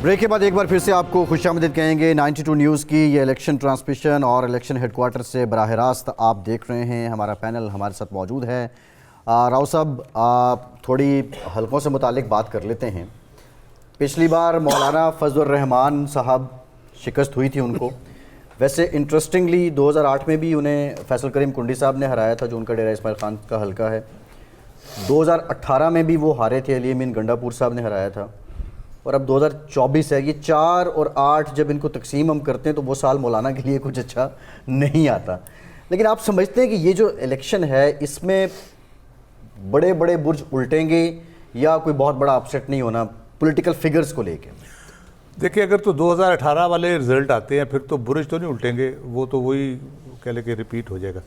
Break के बाद एक बार फिर से आपको खुशामदीद कहेंगे 92 न्यूज़ की ये इलेक्शन ट्रांसमिशन और इलेक्शन हेडक्वार्टर से बराह रास्त आप देख रहे हैं। हमारा पैनल हमारे साथ मौजूद है। राव साहब, थोड़ी हलकों से मुतालिक बात कर लेते हैं। पिछली बार मौलाना फजलुर रहमान साहब शिकस्त हुई थी उनको। वैसे इंटरेस्टिंगली 2008 में भी उन्हें फैसल करीम कुंडी साहब ने हराया था, जो उनका डेरा इस्माइल खान का हलका है। 2018 में भी वो हारे थे, अली अमीन गंडापुर साहब ने हराया था। और अब 2024 है। ये 4 और 8 जब इनको तकसीम हम करते हैं तो वो साल मौलाना के लिए कुछ अच्छा नहीं आता। लेकिन आप समझते हैं कि ये जो इलेक्शन है इसमें बड़े बड़े बुर्ज उल्टेंगे या कोई बहुत बड़ा अपसेट नहीं होना पॉलिटिकल फिगर्स को लेके? देखिए, अगर तो 2018 वाले रिजल्ट आते हैं फिर तो बुर्ज तो नहीं उल्टेंगे, वो तो वही कह ले कि रिपीट हो जाएगा।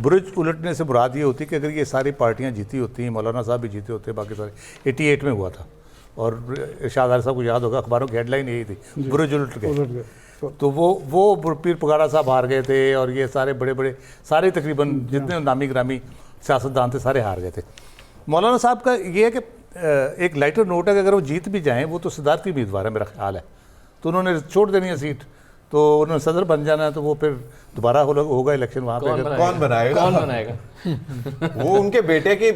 बुर्ज उलटने से मुराद ये होती कि अगर ये सारी पार्टियां जीती होती, मौलाना साहब भी जीते होते, बाकी सारे 88 में हुआ था और इरशाद साहब को याद होगा अखबारों की हेडलाइन यही थी, बुर्ज उलट गए। तो वो पीर पुगाड़ा साहब हार गए थे और ये सारे बड़े बड़े सारे तकरीबन जितने नामी ग्रामी सियासतदान थे सारे हार गए थे। मौलाना साहब का ये है कि एक लाइटर नोट है कि अगर वो जीत भी जाएं, वो तो सदारती उम्मीदवार है मेरा ख्याल है, तो उन्होंने छोड़ देनी है सीट, तो उन्होंने सदर बन जाना है, तो वो फिर दोबारा होगा इलेक्शन वहाँ पे। कौन बनाएगा? वो उनके बेटे की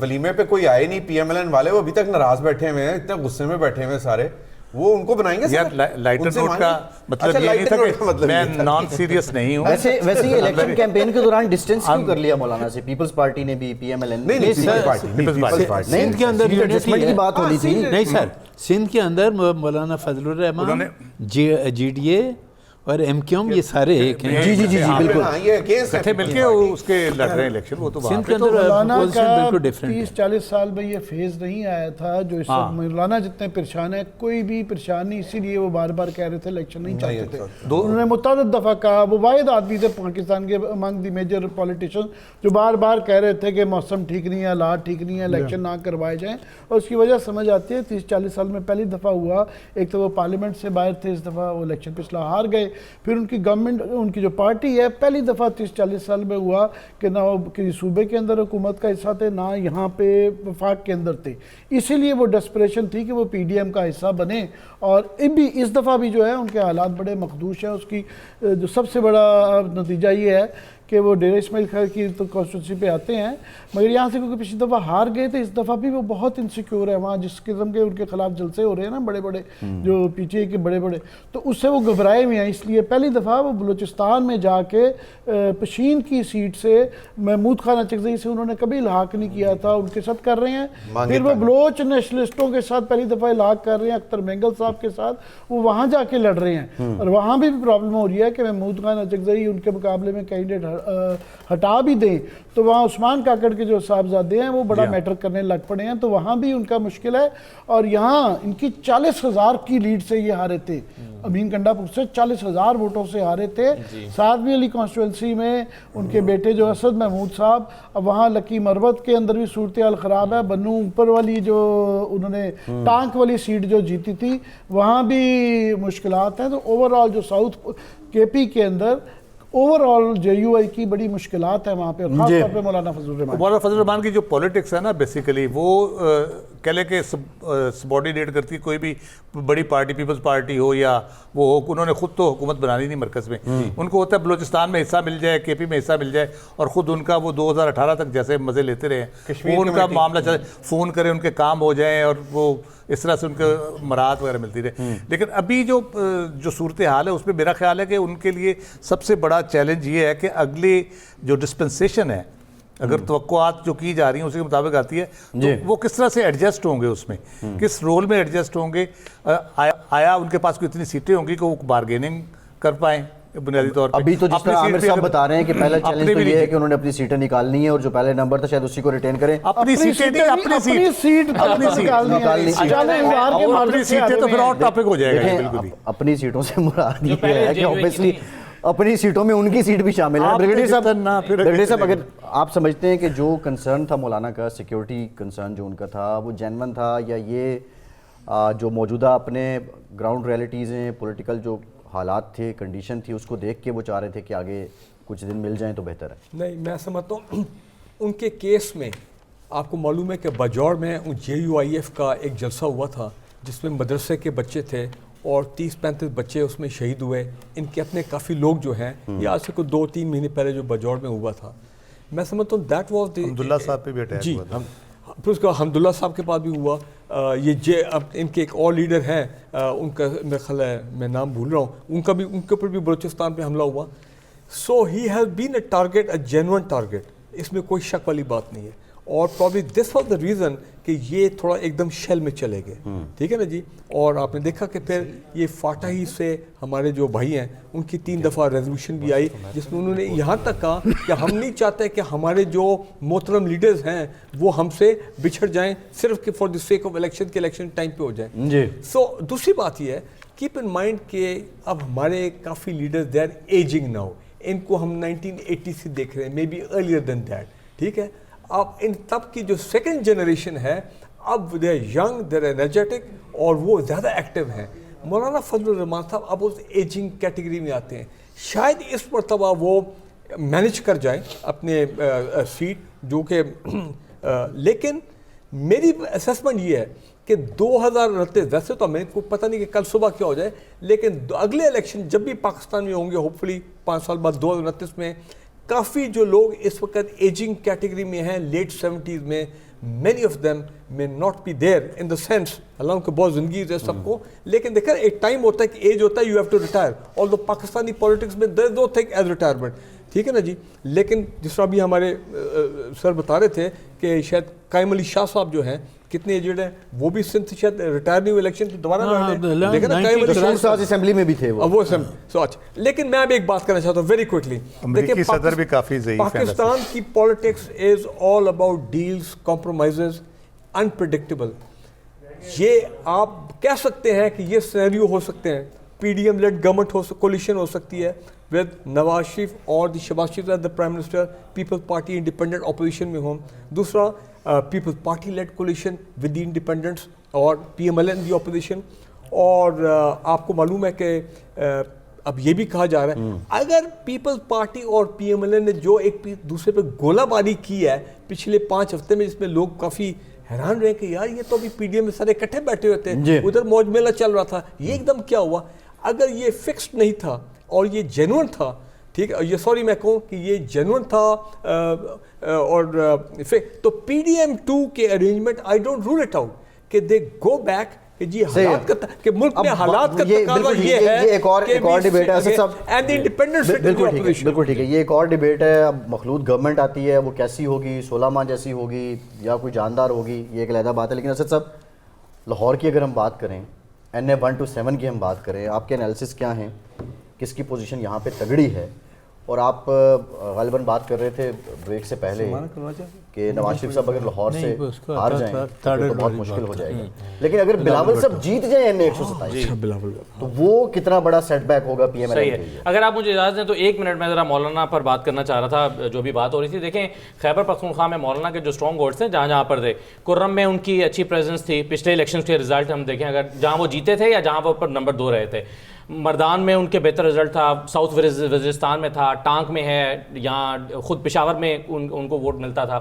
वलीमे पे कोई आए नहीं, पीएमएलएन वाले, वो अभी तक नाराज बैठे हुए हैं, इतने गुस्से में बैठे हुए हैं सारे। वो उनको बनाएंगे यार। लाइटर नोट का मतलब ये नहीं था कि मैं नॉन सीरियस नहीं हूँ। वैसे ये इलेक्शन कैंपेन के दौरान डिस्टेंस क्यों कर लिया मौलाना से? पीपल्स पार्टी ने भी, पीएमएलएन नहीं, सिंध के अंदर एडजस्टमेंट की बात होनी थी। नहीं सर, सिंध के अंदर मौलाना फजलुर रहमान, जीडीए और एमक्यूएम ये सारे एक हैं। जी बिल्कुल। इकट्ठे मिलके उसके लड़ रहे हैं इलेक्शन। वो तो सिंध के अंदर बिल्कुल डिफरेंट है। 30-40 साल में ये फेज नहीं आया था जो इस वक्त मौलाना जितने परेशान है, कोई भी परेशान नहीं, इसीलिए वो बार बार कह रहे थे इलेक्शन नहीं चाहते थे। उन्होंने मुतअद्दिद दफ़ा कहा, वो वाहिद आदमी थे पाकिस्तान के अमंग द मेजर पॉलिटिशियन जो बार बार कह रहे थे कि मौसम ठीक नहीं है, हालात ठीक नहीं है, इलेक्शन ना करवाए जाएँ। और उसकी वजह समझ आती है, 30-40 साल में पहली दफ़ा हुआ। एक तो वो पार्लियामेंट से बाहर थे, इस दफ़ा वो इलेक्शन पिछला हार गए। फिर उनकी गवर्नमेंट, उनकी जो पार्टी है, पहली दफ़ा 30-40 साल में हुआ कि ना वो किसी सूबे के अंदर हुकूमत का हिस्सा थे, ना यहाँ पे वफाक के अंदर थे। इसीलिए वो डेस्परेशन थी कि वो पीडीएम का हिस्सा बने। और इस दफ़ा भी जो है उनके हालात बड़े मखदूश हैं। उसकी जो सबसे बड़ा नतीजा ये है कि वो डेरा इस्माइल खान की तो कॉन्स्टिट्यूंसी पे आते हैं, मगर यहाँ से क्योंकि पिछली दफ़ा हार गए थे, इस दफ़ा भी वो बहुत इनसिक्योर है। वहाँ जिस किस्म के उनके खिलाफ जलसे हो रहे हैं ना, बड़े बड़े जो पीटीआई के बड़े बड़े, तो उससे वो घबराए हुए हैं। इसलिए पहली दफ़ा वो बलूचिस्तान में जाके पशीन की सीट से महमूद खान अचकज़ई से उन्होंने कभी इल्हाक नहीं किया था, उनके साथ कर रहे हैं। फिर वो बलोच नेशनलिस्टों के साथ पहली दफ़ा इल्हाक कर रहे हैं, अख्तर मेंगल साहब के साथ, वो वहाँ जाके लड़ रहे हैं। और वहाँ भी प्रॉब्लम हो रही है कि महमूद खान अचकज़ई उनके मुकाबले में कैंडिडेट हटा भी दें, तो वहाँ उस्मान काकड़ के जो साहबजादे हैं वो बड़ा मैटर करने लग पड़े हैं, तो वहाँ भी उनका मुश्किल है। और यहाँ इनकी 40,000 की लीड से ये हारे थे, अमीन गंडापुर से 40,000 वोटों से हारे थे। सादवी अली कॉन्स्टिट्यूंसी में उनके बेटे जो असद महमूद साहब, अब वहाँ लकी मरवत के अंदर भी सूरत हाल ख़राब है। बन्नू ऊपर वाली जो उन्होंने टांक वाली सीट जो जीती थी, वहाँ भी मुश्किलात हैं। तो ओवरऑल जो साउथ केपी के अंदर ओवरऑल जेयूआई की बड़ी मुश्किलात है वहाँ पे, खास तौर पे मौलाना फजलुर रहमान की जो पॉलिटिक्स है ना, बेसिकली वो कह ले के सबॉर्डिनेट करती कोई भी बड़ी पार्टी, पीपल्स पार्टी हो या वो हो। उन्होंने खुद तो हुकूमत बनानी नहीं मरकज़ में, उनको होता है बलूचिस्तान में हिस्सा मिल जाए, केपी में हिस्सा मिल जाए, और ख़ुद उनका वो 2018 तक जैसे मज़े लेते रहे, वो उनका मामला चले, फ़ोन करें, उनके काम हो जाएँ और वो इस तरह से उनको मराहत वगैरह मिलती रहे। लेकिन अभी जो सूरत हाल है उसमें मेरा ख्याल है कि उनके लिए सबसे बड़ा चैलेंज ये है कि अगले जो डिस्पेंसेशन है, अगर तवक्कुआत जो की जा रही हैं उसी के मुताबिक आती है, तो वो किस तरह से एडजस्ट होंगे, उसमें किस रोल में एडजस्ट होंगे, आया उनके पास कोई इतनी सीटें होंगी कि वो बारगेनिंग कर पाएँ बुनियादी तौर पर। अभी तो जिस तरह आमिर साहब बता रहे हैं कि पहला चैलेंज तो ये है कि उन्होंने अपनी सीटें निकालनी है और जो पहले नंबर था शायद उसी को रिटेन करें। अपनी सीटें तो फिर और टॉपिक हो जाएगा। अपनी सीटों से मुराद ये है कि ऑब्वियसली अपनी सीटों में उनकी सीट भी शामिल है। ब्रिगेडियर साहब, अगर आप समझते हैं कि जो कंसर्न था मौलाना का, सिक्योरिटी कंसर्न जो उनका था, वो जेन्युइन था, या ये जो मौजूदा अपने ग्राउंड रियलिटीज़ हैं, पॉलिटिकल जो हालात थे, कंडीशन थी, उसको देख के वो चाह रहे थे कि आगे कुछ दिन मिल जाएं तो बेहतर है? नहीं, मैं समझता हूँ उनके केस में आपको मालूम है कि बजौर में JUIF का एक जलसा हुआ था जिसमें मदरसे के बच्चे थे और 30-35 बच्चे उसमें शहीद हुए। इनके अपने काफ़ी लोग जो हैं, ये आज से कुछ 2-3 महीने पहले जो बजौड़ में हुआ था, मैं समझता हूँ दैट वाज द अब्दुल्ला साहब पे भी अटैक जी हुआ था। फिर उसका हमदुल्ला साहब के पास भी हुआ। अब इनके एक और लीडर हैं, उनका मेरा ख्याल है, मैं नाम भूल रहा हूँ, उनके ऊपर भी बलूचिस्तान पे हमला हुआ। So he has been a target, a genuine target, इसमें कोई शक वाली बात नहीं है। और probably this was the reason कि ये थोड़ा एकदम शेल में चले गए, ठीक है ना जी। और आपने देखा कि फिर ये फाटा ही से हमारे जो भाई हैं उनकी 3 दफ़ा रेजोल्यूशन भी आई, जिसमें उन्होंने यहाँ तक कहा कि हम नहीं चाहते कि हमारे जो मोहतरम लीडर्स हैं वो हमसे बिछड़ जाएं सिर्फ कि for the sake of election के इलेक्शन टाइम पे हो जाए जी। सो दूसरी बात ये है, कीप इन माइंड कि अब हमारे काफ़ी leaders they are ageing now, इनको हम 1980 से देख रहे हैं, may be earlier than that, ठीक है। अब इन तब की जो सेकंड जनरेशन है, अब they are young, they are energetic और वो ज़्यादा एक्टिव हैं। मौलाना फजलुर रहमान साहब अब उस एजिंग कैटेगरी में आते हैं, शायद इस मरतबा वो मैनेज कर जाएं अपने सीट जो कि लेकिन मेरी असेसमेंट ये है कि 2029, वैसे तो मेरे को पता नहीं कि कल सुबह क्या हो जाए, लेकिन अगले इलेक्शन जब भी पाकिस्तान में होंगे, होपफुली 5 साल बाद 2029 में, काफ़ी जो लोग इस वक्त एजिंग कैटेगरी में हैं, लेट 70s में, many of them may not be there in the sense, अल्लाह उनको बहुत ज़िंदगी है सबको, लेकिन देखा एक टाइम होता है कि एज होता है, you have to retire. Although Pakistani politics में there no thing as retirement, ठीक है ना जी। लेकिन जिस तरह भी हमारे सर बता रहे थे कि शायद कायम अली शाह साहब जो हैं, कितने एजेड हैं, वो भी सिंध शायद रिटायर नहीं हुए, इलेक्शन तो दोबारा असेंबली में भी थे वो। अब वो सोच। लेकिन मैं अभी एक बात करना चाहता हूँ वेरी क्विकली। अमेरिकी सदर भी काफ़ी ज़ईफ़ हैं। पाकिस्तान की politics is all about deals, compromises, unpredictable. ये आप कह सकते हैं कि ये सिनेरियो हो सकते हैं, पीडीएम लेड गवर्नमेंट हो, कोलिशन हो सकती है विद नवाज शरीफ और Shahbaz Sharif as the prime minister, Peoples Party independent opposition में हों। दूसरा Peoples Party led coalition with the independents और पीएमएलएन दी ऑपोजिशन। और आपको मालूम है कि अब ये भी कहा जा रहा है अगर पीपल्स पार्टी और पीएमएलएन ने जो एक दूसरे पे गोलाबारी की है पिछले 5 हफ्ते में, जिसमें लोग काफ़ी हैरान रहे कि यार ये तो अभी पीडीएम में सारे इकट्ठे बैठे हुए थे, उधर मौज मेला चल रहा था, ये एकदम क्या हुआ। अगर ये फिक्स्ड नहीं था और ये जेन्युइन था, ठीक है, ये सॉरी मैं कहूँ कि ये जेन्युइन था और तो पीडीएम 2 के arrangement I don't rule it out कि दे गो बैक कि जी हालात का कि मुल्क में हालात का तकाज़ा ये है। ये एक और डिबेट है असद साहब, एंड द इंडिपेंडेंट बिल्कुल ठीक है, ये एक और डिबेट है। अब मखलूत गवर्नमेंट आती है, वो कैसी होगी, 16 माह जैसी होगी या कोई जानदार होगी, ये एक अलग बात है। लेकिन असद साहब, लाहौर की अगर हम बात करें, NA 1 to 7 की हम बात करें, आपके एनालिसिस क्या हैं, किसकी पोजीशन यहाँ पे तगड़ी है? और आप गालिबन बात कर रहे थे ब्रेक से पहले कि नवाज शरीफ साहब अगर लाहौर से हार जाएं तो बहुत मुश्किल हो जाएगा, लेकिन अगर बिलावल साहब जीत जाए NA 127 तो वो कितना बड़ा सेटबैक होगा पीएमएल के लिए? अगर आप मुझे इजाज़त दें तो 1 मिनट में ज़रा मौलाना पर बात करना चाह रहा था, जो भी बात हो रही थी। देखें, खैबर पख्तूनख्वा में मौलाना के जो स्ट्रॉन्ग होल्ड्स हैं, जहाँ जहाँ पर थे, कुर्रम में उनकी अच्छी प्रेजेंस थी, पिछले इलेक्शन के रिजल्ट हम देखें, अगर जहाँ वो जीते थे या जहाँ वो पर नंबर 2 रहे थे। मर्दान में उनके बेहतर रिजल्ट था, साउथ वज़ीरिस्तान में था, टांक में है, यहाँ खुद पेशावर में उनको वोट मिलता था।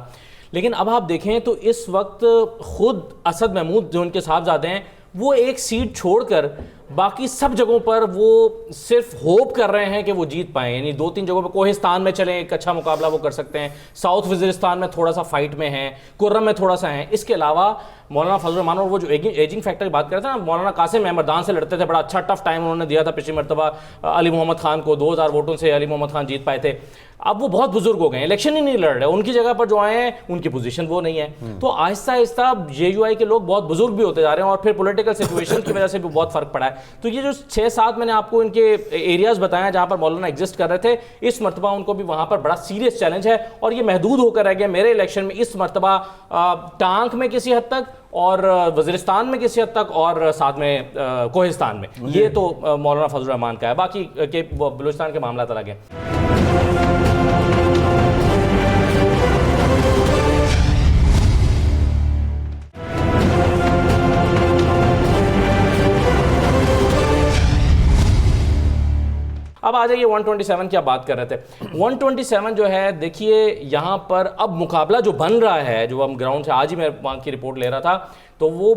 लेकिन अब आप देखें तो इस वक्त खुद असद महमूद जो उनके साहबजादे हैं, वो एक सीट छोड़कर बाकी सब जगहों पर वो सिर्फ होप कर रहे हैं कि वो जीत पाएँ। यानी 2-3 जगहों पर कोहिस्तान में चलें, एक अच्छा मुकाबला वो कर सकते हैं, साउथ वज़ीरिस्तान में थोड़ा सा फाइट में हैं, कुर्रम में थोड़ा सा हैं। इसके अलावा मौलाना फजलुर रहमान और वो जो एजिंग फैक्टर की बात कर रहे थे ना, मौलाना कासिम मर्दान से लड़ते थे, बड़ा अच्छा टफ टाइम उन्होंने दिया था पिछली मरतबा अली मोहम्मद खान को, 2000 वोटों से अली मोहम्मद खान जीत पाए थे। अब वो बहुत बुजुर्ग हो गए, इलेक्शन ही नहीं लड़ रहे, उनकी जगह पर जो आए हैं उनकी पोजीशन वो नहीं है। तो आहिस्ता आहिस्ता JUI के लोग बहुत बुजुर्ग भी होते जा रहे हैं और फिर पॉलिटिकल सिचुएशन की वजह से भी बहुत फर्क पड़ा है। तो ये जो 6-7 मैंने आपको इनके एरियाज बताया जहाँ पर मौलाना एग्जिस्ट कर रहे थे, इस मरतबा उनको भी वहाँ पर बड़ा सीरियस चैलेंज है और ये महदूद होकर रह गया मेरे इलेक्शन में इस मरतबा टांक में किसी हद तक और वज़ीरिस्तान में किसी हद तक और साथ में कोहिस्तान में। ये तो मौलाना फजलुर रहमान का है, बाकी के बलूचिस्तान के मामला अलग हैं। अब आ जाइए 127 की आप बात कर रहे थे। 127 जो है, देखिए यहाँ पर अब मुकाबला जो बन रहा है, जो हम ग्राउंड से आज ही मैं वहाँ की रिपोर्ट ले रहा था, तो वो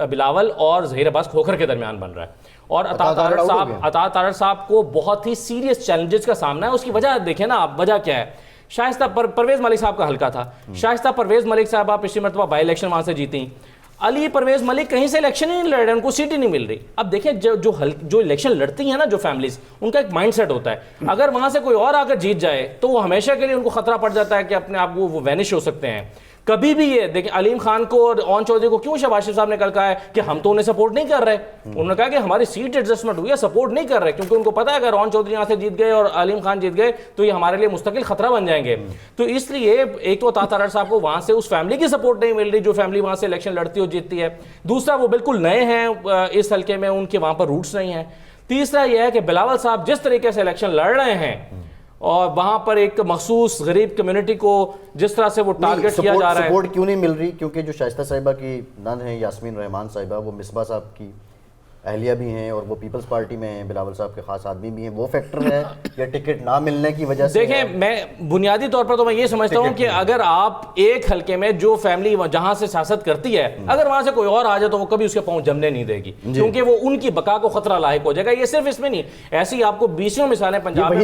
बिलावल और ज़हीर अब्बास खोखर के दरमियान बन रहा है। और अता तारड़ साहब को बहुत ही सीरियस चैलेंजेस का सामना है। उसकी वजह देखें ना आप, वजह क्या है? शाइस्ता परवेज़ मलिक साहब का हल्का था, शाइस्ता परवेज़ मलिक साहब आप पिछली मरतबा बाई इलेक्शन वहाँ से जीती। अली परवेज़ मलिक कहीं से इलेक्शन ही नहीं लड़ रहे, उनको सीट ही नहीं मिल रही। अब देखिए जो इलेक्शन लड़ती हैं ना जो फैमिलीज, उनका एक माइंडसेट होता है, अगर वहाँ से कोई और आकर जीत जाए तो वो हमेशा के लिए उनको खतरा पड़ जाता है कि अपने आप वो वैनिश हो सकते हैं कभी भी। ये देखिए अलीम खान को और ओन चौधरी को क्यों शहबाज शरीफ साहब ने कल कहा है कि हम तो उन्हें सपोर्ट नहीं कर रहे। उन्होंने कहा कि हमारी सीट एडजस्टमेंट हुई है, सपोर्ट नहीं कर रहे, क्योंकि उनको पता है अगर ओन चौधरी यहाँ से जीत गए और अलीम खान जीत गए तो ये हमारे लिए मुस्तकिल खतरा बन जाएंगे। तो इसलिए एक तो अता तारड़ साहब को वहाँ से उस फैमिली की सपोर्ट नहीं मिल रही जो फैमिली वहाँ से इलेक्शन लड़ती और जीतती है। दूसरा, वो बिल्कुल नए हैं इस हल्के में, उनके वहाँ पर रूट्स नहीं हैं। तीसरा यह है कि बिलावल साहब जिस तरीके से इलेक्शन लड़ रहे हैं और वहां पर एक मखसूस गरीब कम्युनिटी को जिस तरह से वो टारगेट किया जा रहा है, सपोर्ट क्यों नहीं मिल रही? क्योंकि जो शाइस्ता साहिबा की नन है यास्मीन रहमान साहिबा, वो मिसबा साहब की अहलिया भी हैं और वो पीपल्स पार्टी में हैं, बिलावल साहब के खास आदमी भी हैं, वो फैक्टर है या टिकट ना मिलने की वजह से? देखें, मैं बुनियादी तौर पर तो मैं ये समझता हूँ कि अगर आप एक हल्के में जो फैमिली जहां से सियासत करती है, अगर वहां से कोई और आ जाए तो वो कभी उसके पांव जमने नहीं देगी, क्योंकि वो उनकी बका को खतरा लायक हो जाएगा। ये सिर्फ इसमें नहीं, ऐसी आपको 20 मिसालें पंजाब में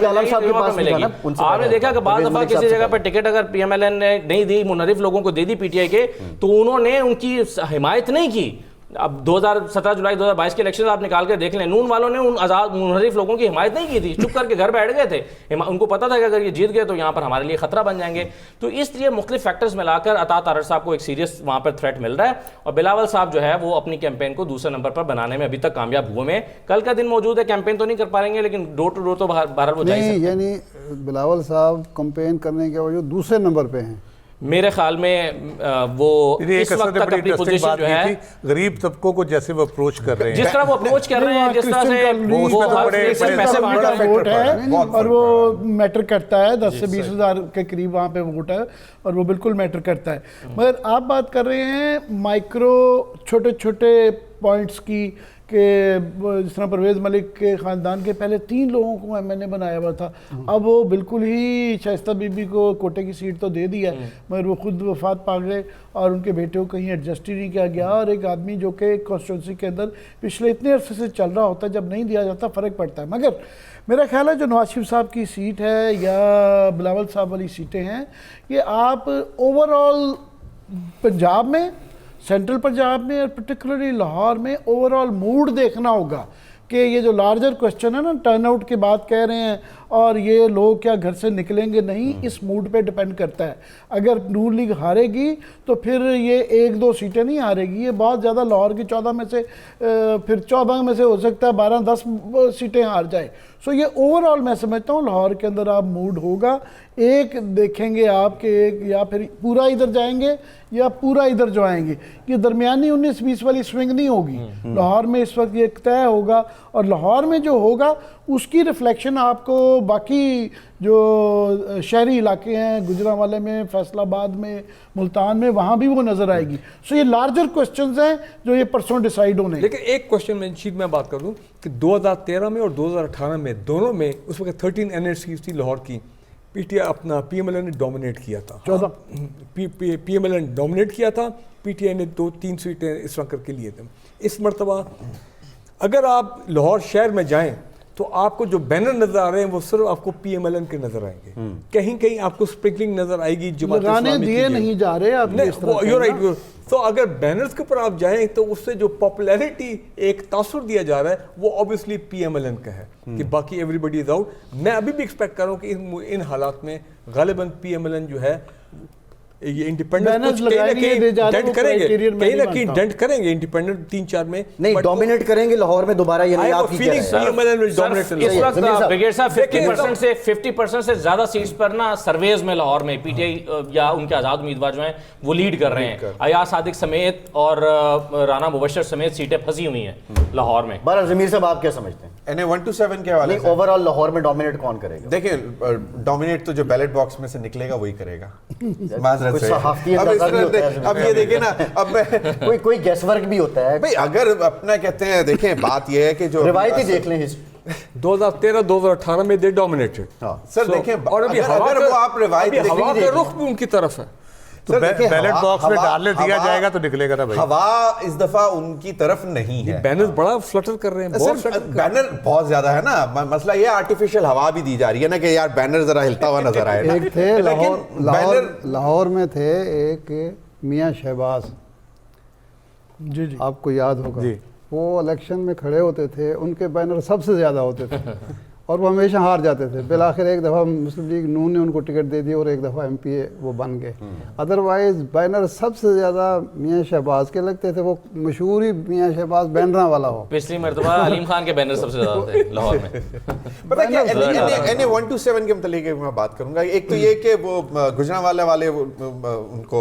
मिलेगी। आपने देखा कि बाद दफा किसी जगह पर टिकट अगर PMLN ने नहीं दी, मुनरिफ लोगों को दे दी PTI के, तो उन्होंने उनकी हिमायत नहीं की। अब 2017 जुलाई 2022 के इलेक्शन आप निकाल के देख लें, नून वालों ने उन आज़ाद मुनहरिफ लोगों की हिमायत नहीं की थी, चुप करके घर बैठ गए थे। उनको पता था कि अगर ये जीत गए तो यहाँ पर हमारे लिए खतरा बन जाएंगे। तो इसलिए मुख्तलिफ फैक्टर्स मिलाकर अता तारड़ साहब को एक सीरियस वहाँ पर थ्रेट मिल रहा है और बिलावल साहब जो है वो अपनी कैंपेन को दूसरे नंबर पर बनाने में अभी तक कामयाब हुए में। कल का दिन मौजूद है, कैंपेन तो नहीं कर पाएंगे लेकिन डोर टू डोर तो बहरहाल वो जाएंगे। यानी बिलावल साहब कैंपेन करने के वजह दूसरे नंबर पे हैं मेरे ख्याल में। वो इस वक्त तक अपनी पोजीशन जो है गरीब तबकों को जैसे वो अप्रोच कर रहे हैं, जिस तरह वो अप्रोच कर रहे हैं, जिस तरह से वो पैसे बांट रहे हैं, वोट है और वो मैटर करता है। 10 से 20 हज़ार के करीब वहाँ पे वोट है और वो बिल्कुल मैटर करता है। मगर आप बात कर रहे हैं माइक्रो छोटे छोटे पॉइंट्स की कि जिस तरह परवेज़ मलिक के ख़ानदान के पहले 3 लोगों को MNA बनाया हुआ था, अब वो बिल्कुल ही शाइस्ता बीबी को कोटे की सीट तो दे दिया मगर वो खुद वफात पा गए और उनके बेटे को कहीं एडजस्ट ही नहीं किया गया। और एक आदमी जो कि कॉन्स्टिट्यूंसी के अंदर पिछले इतने अरसे से चल रहा होता है, जब नहीं दिया जाता फ़र्क पड़ता है। मगर मेरा ख्याल है जो नवाज शरीफ साहब की सीट है या बिलावल साहब वाली सीटें हैं, ये आप ओवरऑल पंजाब में, सेंट्रल पंजाब में और पर्टिकुलरली लाहौर में ओवरऑल मूड देखना होगा कि ये जो लार्जर क्वेश्चन है ना, टर्नआउट की बात कह रहे हैं और ये लोग क्या घर से निकलेंगे नहीं, इस मूड पे डिपेंड करता है। अगर नून लीग हारेगी तो फिर ये 1-2 सीटें नहीं हारेगी, ये बहुत ज़्यादा लाहौर की 14 में से फिर 14 में से हो सकता है 12-10 सीटें हार जाए। सो ये ओवरऑल मैं समझता हूँ लाहौर के अंदर आप मूड होगा, एक देखेंगे आप कि एक या फिर पूरा इधर जाएंगे या पूरा इधर जो आएंगे, ये दरमियानी 19-20 वाली स्विंग नहीं होगी लाहौर में इस वक्त, ये तय होगा। और लाहौर में जो होगा उसकी रिफ्लेक्शन आपको बाकी जो शहरी इलाके हैं, गुजरांवाले में, फैसलाबाद में, मुल्तान में, वहाँ भी वो नज़र आएगी। सो ये लार्जर क्वेश्चंस हैं जो ये परसों डिसाइड होने। लेकिन एक क्वेश्चन में शीट में बात कर दूँ कि 2013 में और 2018 में दोनों में उस वक्त 13 NSCs थी लाहौर की, PTI अपना PMLN ने डोमिनेट किया था। 14 PMLN डोमिनेट किया था, PTI ने 2-3 सीटें इस तरह करके लिए थे। इस मरतबा अगर आप लाहौर शहर में जाएं तो आपको जो बैनर नजर आ रहे हैं वो सिर्फ आपको PMLN के नजर आएंगे, कहीं कहीं आपको स्प्रिंकलिंग नजर आएगी, लगाने दिए नहीं जा रहे आप। तो अगर बैनर्स के ऊपर आप जाएं तो उससे जो पॉपुलैरिटी एक तासुर दिया जा रहा है वो ऑब्वियसली PMLN का है कि बाकी एवरीबडी इज आउट। मैं अभी भी एक्सपेक्ट कर रहा हूँ कि इन हालात में गालिबन PMLN जो है ये इंडिपेंडेंट डेंट करेंगे इंडिपेंडेंट 3-4 में नहीं डोमिनेट करेंगे लाहौर में दोबारा। ये नहीं आपकी क्या है? इस वक्त ब्रिगेड साहब 50% से ज्यादा सीट्स पर ना सर्वेज में लाहौर में PTI या उनके आजाद उम्मीदवार जो हैं वो लीड कर रहे हैं। अयाज सादिक समेत और राना मुबशर समेत सीटें फंसी हुई हैं लाहौर में। बहरहाल जमीर साहब आप क्या समझते हैं? NA 1 to 7 के हवाले से ओवरऑल लाहौर में डोमिनेट कौन करेगा? देखिए, डोमिनेट तो जो बैलेट बॉक्स में से निकलेगा वही करेगा। अब ये देखिए ना, अब कोई गैसवर्क भी होता है भाई। अगर अपना कहते हैं, देखें बात ये है कि जो रिवायती देख लें 2013-2018 में दे डोमिनेटेड सर देखें, और अभी हवा का रुख भी उनकी तरफ है। तो सर, देखिए, बैलेट हवा- बॉक्स में हवा- डालने दिया हवा- जाएगा तो निकलेगा ना भाई। हवा इस दफा उनकी तरफ नहीं है। बैनर बड़ा फ्लटर कर रहे हैं, बहुत सिर्फ flutter कर बैनर बहुत ज्यादा है ना, मसला ये आर्टिफिशियल हवा भी दी जा रही है ना कि यार बैनर जरा हिलता हुआ नजर आए ना। एक थे लेकिन लाहौर में थे एक मियाँ शहबाज, जी जी आपको याद होगा, जी। वो इलेक्शन में खड़े होते थे, उनके बैनर सबसे ज़्यादा होते थे और वो हमेशा हार जाते थे। बिलाखिर एक दफ़ा मुस्लिम लीग नून ने उनको टिकट दे दी और एक दफ़ा MPA वो बन गए। अदरवाइज बैनर सबसे ज़्यादा मियाँ शहबाज के लगते थे। वो मशहूर ही मियाँ शहबाज बैनर वाला हो। पिछली मरतबा अलीम खान के बैनर सबसे ज़्यादा थे लाहौर में। पता है क्या, NA 127 के मतलब मैं बात करूंगा। एक तो ये कि वो गुजरांवाला वाले उनको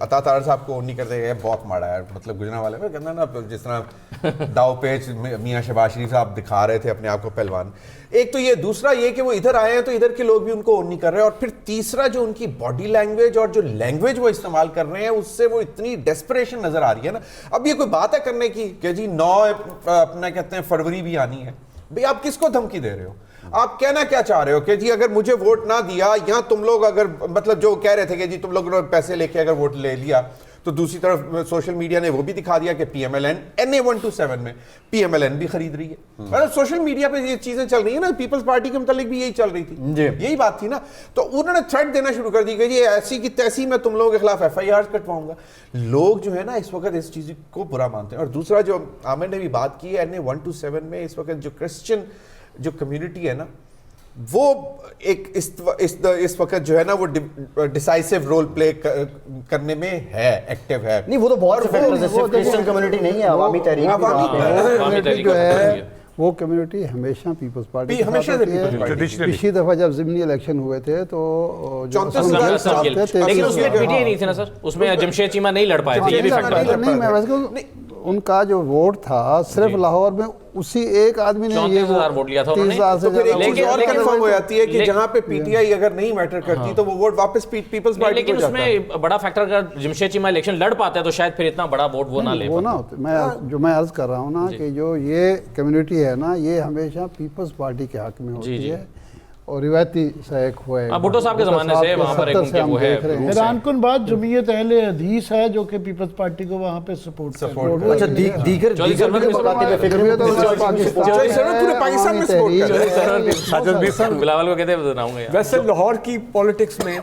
अता तारड़ साहब को नहीं करते हैं, बहुत माड़ा है। मतलब गुजरांवाले में कहना ना, जिस तरह दाव पेच मियाँ शहबाज शरीफ साहब दिखा रहे थे अपने आप को पहलवान। एक तो ये, दूसरा ये कि वो इधर आए हैं तो इधर के लोग भी उनको ओन नहीं कर रहे हैं। और फिर तीसरा जो उनकी बॉडी लैंग्वेज और जो लैंग्वेज वो इस्तेमाल कर रहे हैं, उससे वो इतनी डेस्परेशन नजर आ रही है ना। अब ये कोई बात है करने की कि जी 9 अपना कहते हैं फरवरी भी आनी है, भाई आप किसको धमकी दे रहे हो? आप कहना क्या चाह रहे हो कि जी अगर मुझे वोट ना दिया, या तुम लोग अगर मतलब जो कह रहे थे कि जी तुम लोगों ने पैसे लेके अगर वोट ले लिया, तो दूसरी तरफ सोशल मीडिया ने वो भी दिखा दिया कि PMLN NA 127 में PMLN भी खरीद रही है। मतलब सोशल मीडिया पे ये चीजें चल रही है ना, पीपल्स पार्टी के मुतालिक भी यही चल रही थी, यही बात थी ना। तो उन्होंने थ्रेट देना शुरू कर दी कि जी ऐसी की तैसी मैं तुम लोगों के खिलाफ FIR कटवाऊंगा। लोग जो है ना इस वक्त इस चीज को बुरा मानते हैं। और दूसरा जो आमिर ने भी बात की है, NA 127 में इस वक्त जो क्रिश्चियन जो कम्युनिटी है ना, वो एक इस वक्त जो है ना वो डिसाइसिव रोल प्ले करने में है, एक्टिव है। नहीं, वो तो बहुत से फैक्टर्स हैं, सिर्फ क्रिश्चियन कम्युनिटी नहीं है, अवामी तहरीक भी अवामी वहाँ पे है। अवामी तहरीक जो है। है वो कम्युनिटी हमेशा पीपल्स पार्टी के हमेशा साथ से होती है। People's Party। ट्रेडिशनली पिछली दफा जब ज़िमनी इलेक्शन हुए थे तो जो 34,000 साहब थे, लेकिन उसमें 33,000 PTI नहीं थी ना सर, उसमें जमशेद चीमा नहीं लड़ पाए थे, ये भी फैक्टर है। नहीं, मैं वैसे उनका जो वोट था सिर्फ लाहौर में उसी एक आदमी ने ये 34,000 वोट लिया था 30 उन्होंने। साल से तो फिर एक ज्यादा चीज वोट और लिया। कंफर्म हो जाती है कि ले- जहां पे PTI अगर नहीं मैटर करती तो वो वोट वापस पीपल्स नहीं, पार्टी लेकिन को जाता है। उसमें बड़ा फैक्टर अगर जमशेद चीमा इलेक्शन लड़ पाते हैं तो शायद फिर इतना बड़ा वोट वो ना ले वो पाते। ना होते। मैं अर्ज कर रहा हूँ ना कि जो ये कम्युनिटी है ना, ये हमेशा पीपल्स पार्टी के हक में होती जी। है और रिवायती से एक हुआ है। हाँ, भुट्टो साहब के ज़माने से वहाँ पर एक 70 से उनके हम वो है, देख रहे हैं। रूट्स हैं। हैरानकुन बात, जमीयत अहले हदीस है जो कि पीपल्स पार्टी को वहाँ पे सपोर्ट अच्छा, कर दीगर चौधरी दीगर भी सरवर तो भी बताते हैं फिक्र में तो चौधरी सरवर पूरे पाकिस्तान में सपोर्ट कर रहे हैं। साजिद भी सर बिलावल को कहते बताऊंगा यार। वैसे लाहौर की पॉलिटिक्स में,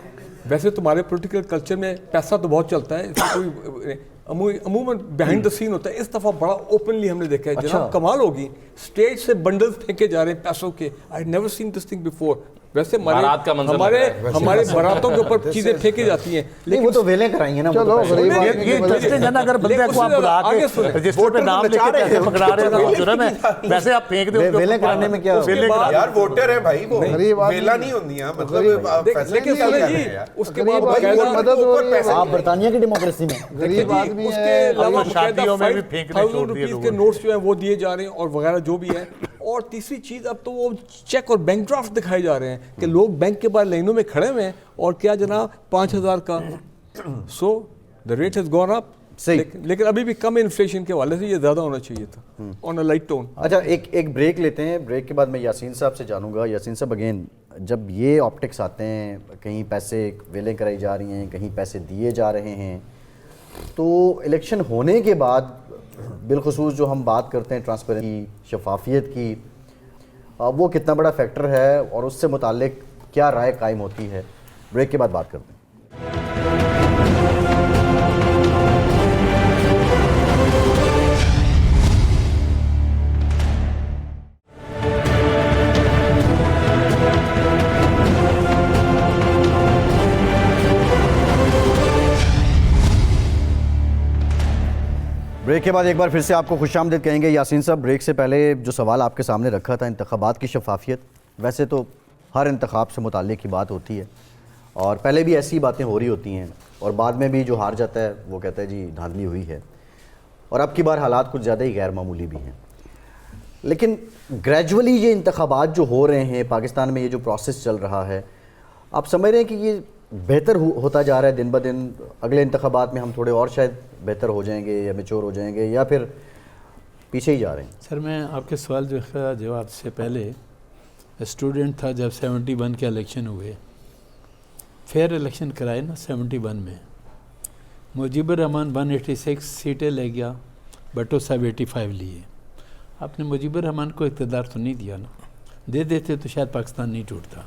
वैसे तुम्हारे पॉलिटिकल कल्चर में पैसा तो बहुत चलता है, इसमें कोई अमूमन बिहाइंड द सीन होता है। इस दफा बड़ा ओपनली हमने देखा है, जनाब कमाल होगी, स्टेज से बंडल्स फेंके जा रहे हैं पैसों के। I never seen this thing before. वैसे बारात का मंजर हमारे लग रहा है। हमारे बारातों के ऊपर चीजें फेंकी जाती हैं, लेकिन वो तो वेले कराएंगे ना। चलो, गरीब आदमी ये की वजह इंटरेस्टिंग है ना, अगर बंदे को आप बुला आगे के सुने। रजिस्टर पे नाम लिख के पैसे पकड़ा रहे हैं तो जुर्म है। वैसे आप फेंक दो वेले कराने में क्या उसके बाद यार वोटर है भाई, वो गरीब आदमी- मेला नहीं होती है, मतलब फैसले लेकिन क्या सुने कर जी, रहे हैं यार। उसके गरीब बाद आदमी बाकायदा- को मदद हो रही है। आप बरतानिया की डेमोक्रेसी में गरीब आदमी उसके है। अलावा अब शादियों में भी 5,000 फेंकने छोड़ दिए रुपीस लोगों के ने। नोट्स जो है वो दिए जा रहे हैं और वगैरह जो भी है। और तीसरी चीज, अब तो वो चेक और बैंक ड्राफ्ट दिखाए जा रहे हैं कि लोग बैंक के बाहर लाइनों में खड़े हुए हैं और क्या जनाब 5,000 का। So the rate has gone up. सही। लेकिन अभी भी कम इन्फ्लेशन के हवाले से ये ज्यादा होना चाहिए था, ऑन अ लाइट टोन। अच्छा, एक ब्रेक लेते हैं। ब्रेक के बाद मैं यासीन साहब से जानूंगा। यासीन साहब, अगेन जब ये ऑप्टिक्स आते हैं, कहीं पैसे वेलें कराई जा रही हैं, कहीं पैसे दिए जा रहे हैं, तो इलेक्शन होने के बाद बिलखुसूस जो हम बात करते हैं ट्रांसपेरेंसी की, शफाफियत की, वो कितना बड़ा फैक्टर है और उससे मुताल्लिक क्या राय कायम होती है? ब्रेक के बाद बात करते हैं। ब्रेक के बाद एक बार फिर से आपको खुशामदीद कहेंगे। यासीन साहब, ब्रेक से पहले जो सवाल आपके सामने रखा था, इंतखाबात की शफाफियत, वैसे तो हर इंतखाब से मुताल्लिक की बात होती है और पहले भी ऐसी बातें हो रही होती हैं और बाद में भी जो हार जाता है वो कहता है जी धांधली हुई है, और अब की बार हालात कुछ ज़्यादा ही गैर मामूली भी हैं। लेकिन ग्रेजुअली ये इंतखाबात जो हो रहे हैं पाकिस्तान में, ये जो प्रोसेस चल रहा है, आप समझ रहे हैं कि ये बेहतर होता जा रहा है दिन ब दिन? अगले इंतखाबात में हम थोड़े और शायद बेहतर हो जाएंगे या मैच्योर हो जाएंगे, या फिर पीछे ही जा रहे हैं? सर, मैं आपके सवाल जो का जवाब से पहले स्टूडेंट था जब 71 के इलेक्शन हुए, फेयर इलेक्शन कराए ना 71 में, मुजीबर रहमान 186 सीटें ले गया, भट्टो साहब 85 लिए। आपने मुजीबर रहमान को इक़्तिदार तो नहीं दिया ना, दे देते तो शायद पाकिस्तान नहीं टूटता।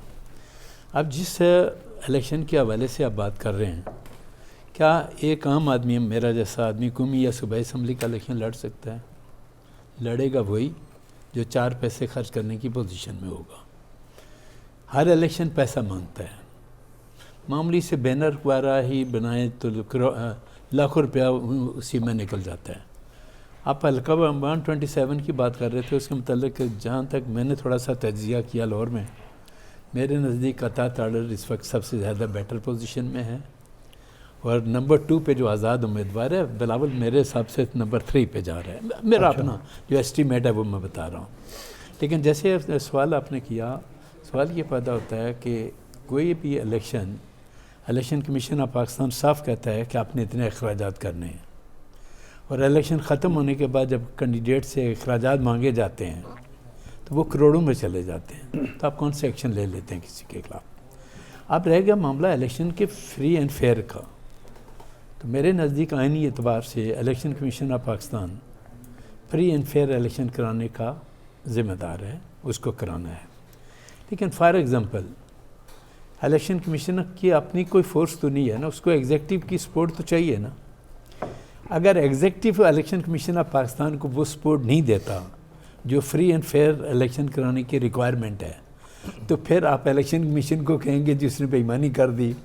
अब जिस इलेक्शन के हवाले से आप बात कर रहे हैं, क्या एक आम आदमी, मेरा जैसा आदमी, कौमी या सूबाई असम्बली का इलेक्शन लड़ सकता है? लड़ेगा वही जो 4 पैसे खर्च करने की पोजीशन में होगा। हर इलेक्शन पैसा मांगता है। मामूली से बैनर वगैरह ही बनाए तो लाखों रुपया उसी में निकल जाता है। आप हल्का 127 की बात कर रहे थे, उसके मतलब जहाँ तक मैंने थोड़ा सा तजिया किया लाहौर में, मेरे नज़दीक अता ताड़र इस वक्त सबसे ज़्यादा बेटर पोजीशन में है, और नंबर 2 पे जो आज़ाद उम्मीदवार है बिलावल मेरे हिसाब से नंबर 3 पे जा रहा है। मेरा अपना जो एस्टीमेट है वो मैं बता रहा हूँ। लेकिन जैसे सवाल आपने किया, सवाल ये पैदा होता है कि कोई भी इलेक्शन कमीशन ऑफ पाकिस्तान साफ कहता है कि आपने इतने अखराजात करने हैं, और इलेक्शन ख़त्म होने के बाद जब कैंडिडेट से अखराजात मांगे जाते हैं तो वो करोड़ों में चले जाते हैं। तो आप कौन से एक्शन ले लेते हैं किसी के खिलाफ? अब रह गया मामला इलेक्शन के फ्री एंड फेयर का, तो मेरे नज़दीक आइनी एतबार से election commission of Pakistan free and fair election कराने का ज़िम्मेदार है, उसको कराना है। लेकिन फॉर एग्ज़ाम्पल इलेक्शन कमीशन की अपनी कोई फोर्स तो नहीं है ना, उसको एग्जेक्टिव की सपोर्ट तो चाहिए ना। अगर executive election commission of Pakistan को वो सपोर्ट नहीं देता जो फ्री एंड फेयर इलेक्शन कराने की रिक्वायरमेंट है, तो फिर आप इलेक्शन कमीशन को कहेंगे जिसने बेईमानी कर दी,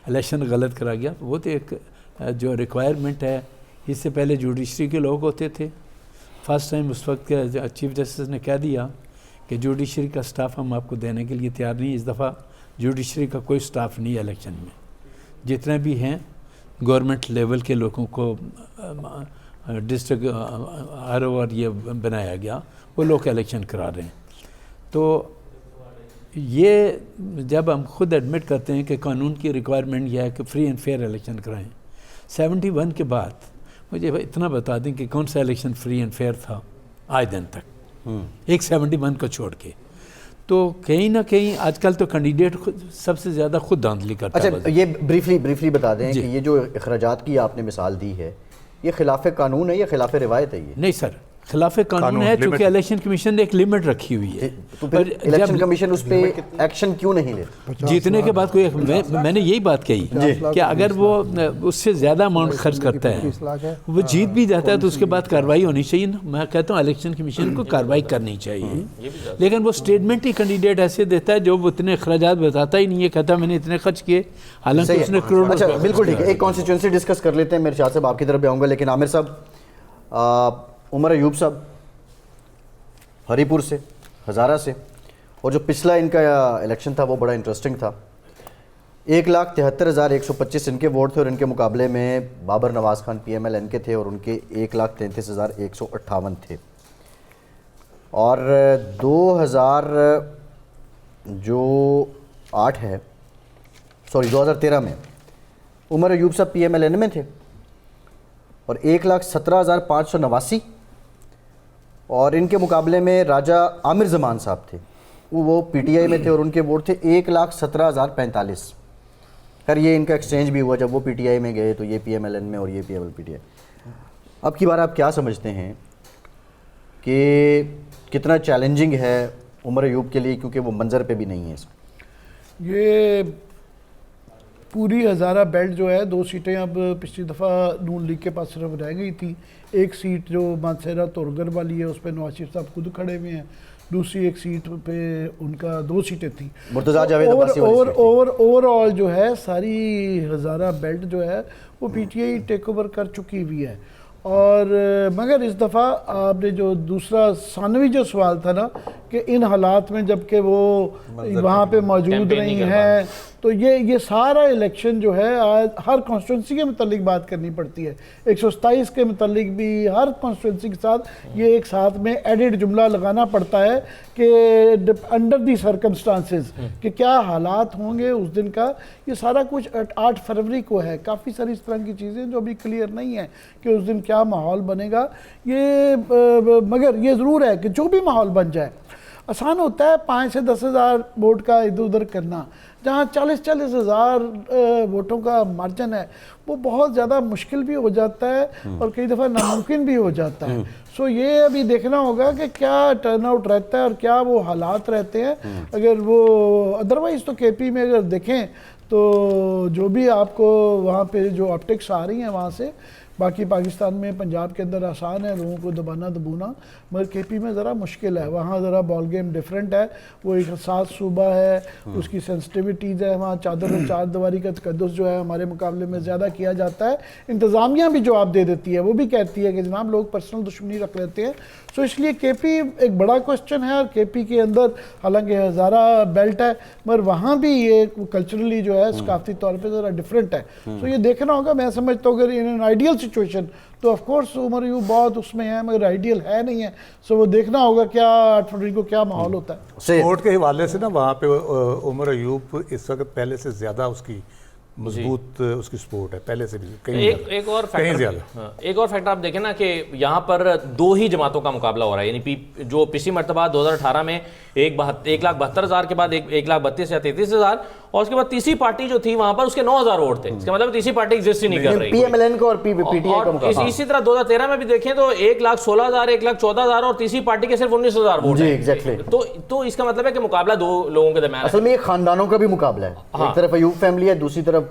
इलेक्शन गलत करा गया। वो तो एक जो रिक्वायरमेंट है, इससे पहले जुडिशरी के लोग होते थे। फर्स्ट टाइम उस वक्त के चीफ जस्टिस ने कह दिया कि जुडिशरी का स्टाफ हम आपको देने के लिए तैयार नहीं। इस दफ़ा जुडिशरी का कोई स्टाफ नहीं है इलेक्शन में, जितने भी हैं गवर्नमेंट लेवल के लोगों को डिस्ट्रिक्ट आरओ और ये बनाया गया, वो लोग इलेक्शन करा रहे हैं। तो ये जब हम खुद एडमिट करते हैं कि कानून की रिक्वायरमेंट यह है कि फ्री एंड फेयर इलेक्शन कराएं, 71 के बाद मुझे इतना बता दें कि कौन सा इलेक्शन फ्री एंड फेयर था आज दिन तक, एक 71 को छोड़ के। तो कहीं ना कहीं आजकल तो कैंडिडेट सबसे ज़्यादा खुद धांधली करता है। अच्छा, ये ब्रीफली बता दें कि ये जो अखराजात की आपने मिसाल दी है, ये खिलाफ कानून है या खिलाफ रिवायत है? ये नहीं सर, खिलाफ कानून है, क्योंकि इलेक्शन कमीशन ने एक लिमिट रखी हुई है। तो फिर इलेक्शन कमीशन उस पर एक्शन क्यों नहीं लेता? जीतने के बाद कोई मैंने यही बात कही कि अगर वो उससे ज़्यादा अमाउंट खर्च करता है, वो जीत भी जाता है, तो उसके बाद कार्रवाई होनी चाहिए ना। मैं कहता हूँ इलेक्शन कमीशन को कार्रवाई करनी चाहिए, लेकिन वो स्टेटमेंट ही कैंडिडेट ऐसे देता है जो उतने अखराजात बताता ही नहीं है, कहता मैंने इतने खर्च किए, हालांकि उसने करोड़ों। अच्छा, बिल्कुल ठीक है। एक कॉन्स्टिट्यूंसी डिस्कस कर लेते हैं। मेरे शाह साहब आपकी तरफ भी आऊँगा, लेकिन आमिर साहब, उमर अयूब साहब हरीपुर से, हज़ारा से, और जो पिछला इनका इलेक्शन था वो बड़ा इंटरेस्टिंग था। 1,73,125 इनके वोट थे, और इनके मुकाबले में बाबर नवाज़ खान PMLN के थे और उनके 1,33,158 थे। और 2013 में उमर अयूब साहब PMLN में थे और 1,17,589, और इनके मुकाबले में राजा आमिर ज़मान साहब थे, वो PTI में थे और उनके वोट थे 1,17,045। खैर ये इनका एक्सचेंज भी हुआ, जब वो PTI में गए तो ये PMLN में और ये PTI। अब की बार आप क्या समझते हैं कि कितना चैलेंजिंग है उमर अयूब के लिए, क्योंकि वो मंजर पे भी नहीं है इसमें? ये पूरी हज़ारा बेल्ट जो है, 2 सीटें अब पिछली दफ़ा नून लीग के पास सिर्फ रह गई थी। एक सीट जो मानसेरा तोरगर वाली है उस पर नवाज शरीफ साहब खुद खड़े हुए हैं, दूसरी एक सीट पे उनका 2 सीटें थी। ओवरऑल जो है सारी हज़ारा बेल्ट जो है वो PTI टेक ओवर कर चुकी हुई है। और मगर इस दफ़ा आपने जो दूसरा सानवी जो सवाल था ना कि इन हालात में जबकि वो वहाँ पे मौजूद नहीं हैं, तो ये सारा इलेक्शन जो है आज हर कॉन्स्टिट्यूंसी के मतलब बात करनी पड़ती है। 127 के मतलब भी हर कॉन्स्टिट्यूंसी के साथ ये एक साथ में एडिड जुमला लगाना पड़ता है कि अंडर दी सर्कमस्टांसेस कि क्या हालात होंगे उस दिन का। ये सारा कुछ 8 फरवरी को है। काफ़ी सारी इस तरह की चीज़ें जो अभी क्लियर नहीं है कि उस दिन क्या माहौल बनेगा। ये मगर ये ज़रूर है कि जो भी माहौल बन जाए, आसान होता है 5 से 10 हज़ार वोट का इधर उधर करना, जहाँ 40-40 हज़ार वोटों का मार्जिन है वो बहुत ज़्यादा मुश्किल भी हो जाता है और कई दफ़ा नामुमकिन भी हो जाता है। सो ये अभी देखना होगा कि क्या टर्नआउट रहता है और क्या वो हालात रहते हैं। अगर वो अदरवाइज़ तो केपी में अगर देखें तो जो भी आपको वहाँ पे जो ऑप्टिक्स आ रही हैं वहाँ से, बाकी पाकिस्तान में पंजाब के अंदर आसान है लोगों को दबाना दबूना, मगर केपी में ज़रा मुश्किल है। वहाँ ज़रा बॉल गेम डिफरेंट है, वो एक हसास सूबा है, उसकी सेंसिटिविटीज़ है, वहाँ चादर और चार दीवारी का तकद्दुस जो है हमारे मुकाबले में ज़्यादा किया जाता है। इंतज़ामिया भी जवाब दे देती है, वो भी कहती है कि जनाब लोग पर्सनल दुश्मनी रख लेते हैं। सो इसलिए केपी एक बड़ा क्वेश्चन है और केपी के अंदर हालांकि हज़ारा बेल्ट है मगर वहाँ भी ये कल्चरली जो है सकाफती तौर पे ज़रा डिफरेंट है। तो ये देखना होगा। मैं समझता हूँ अगर इन एन आइडियल सिचुएशन तो ऑफ कोर्स उमर अयूब बहुत उसमें है मगर आइडियल है नहीं है। सो वो देखना होगा क्या 8 फरवरी को क्या माहौल होता है। स्पोर्ट के हवाले से ना वहाँ पे उमर अयूब इस वक्त पहले से ज़्यादा उसकी मजबूत उसकी सपोर्ट है पहले से भी कहीं एक और फैक्टर एक और फैक्टर आप देखें ना कि यहाँ पर 2 ही जमातों का मुकाबला हो रहा है, यानी जो पिछली मरतबा 2018 में 1,72,000 के बाद 1,32,000 या 33,000 और उसके बाद तीसरी पार्टी जो थी वहां पर उसके 9,000 वोट थे। इसका मतलब तीसरी पार्टी एग्जिस्ट ही नहीं कर रही। पीएमएलएन को और पीटीआई का मुकाबला। इसी तरह 2013 में भी देखें तो 1,16,000 1,14,000 और तीसरी पार्टी के सिर्फ 19,000 वोट है। एग्जैक्टली। तो इसका मतलब है कि मुकाबला 2 लोगों के दरमियान असल में ये खानदानों का भी मुकाबला है। एक तरफ अयूब फैमिली है, दूसरी तरफ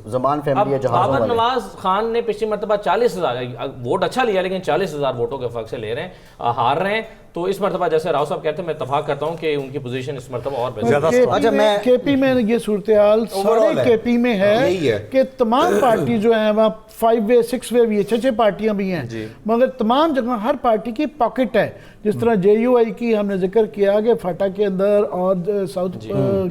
जमान फैमिली है। बाबर नवाज खान ने पिछली मरतबा 40,000 वोट अच्छा लिया लेकिन 40,000 वोटों के फर्क से ले रहे हैं, हार रहे हैं। तो इस मरतबा जैसे राव साहब कहते हैं मैं इत्तफाक करता हूँ कि उनकी पोजीशन इस मरतबा और बेहतर। केपी में ये सूरत हाल सारे केपी में है कि तमाम पार्टी जो है वहाँ 5 वे 6 वे भी 6 पार्टियां भी हैं मगर तमाम जगह हर पार्टी की पॉकेट है। जिस तरह JUI की हमने जिक्र किया कि फाटा के अंदर और साउथ